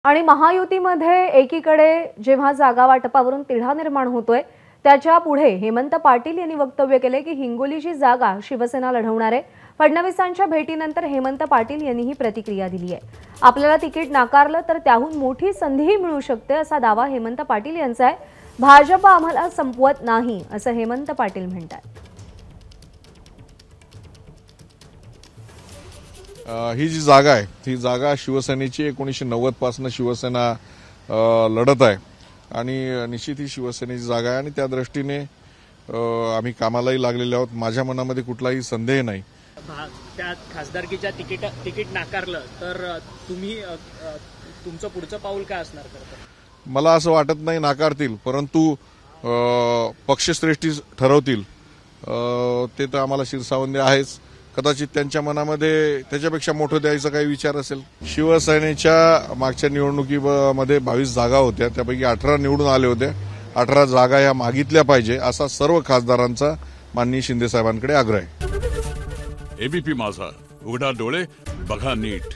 आणि महायुतीमध्ये एकीकडे जेव्हा जागा वाटपावरून तिढा निर्माण होतोय त्याच्या पुढे हेमंत पाटील यांनी वक्तव्य केले की हिंगोलीची जागा शिवसेना लढवणार आहे। फडणवीसांच्या भेटीनंतर हेमंत पाटील यांनी ही प्रतिक्रिया दिली आहे। आपल्याला तिकीट नाकारलं तर त्याहून मोठी संधीही मिळू शकते असा दावा हेमंत पाटील यांचा आहे। भाजप आम्हाला संपवत नाही असं हेमंत पाटील म्हणतात। ही जी जागा आहे ती जागा शिवसेनेची 1990 पासून शिवसेना लढत आहे आणि निश्चित ही शिवसेनेची जागा आहे आणि त्या दृष्टीने आम्ही कामालाही लागलेले आहोत। माझ्या मनामध्ये कुठलाही संदेह नाही। त्या खासदारकीच्या तिकीट नाकारलं तर तुम्ही तुमचं पुढचं पाऊल काय असणार? मला असं वाटत नाही नाकारतील, परंतु पक्षश्रेष्ठी ठरवतील ते तर आम्हाला शिरसावंदी आहेच। कदाचित त्यांच्या मनामध्ये त्याच्यापेक्षा मोठं द्यायचा काही विचार असेल। शिवसेनेच्या मागच्या निवडणुकीमध्ये 22 जागा होत्या, त्यापैकी 18 निवडून आले होते। 18 जागा या मागितल्या पाहिजे असा सर्व खासदारांचा माननीय शिंदे साहेबांकडे आग्रह आहे। एबीपी माझा, उघडा डोळे बघा नीट।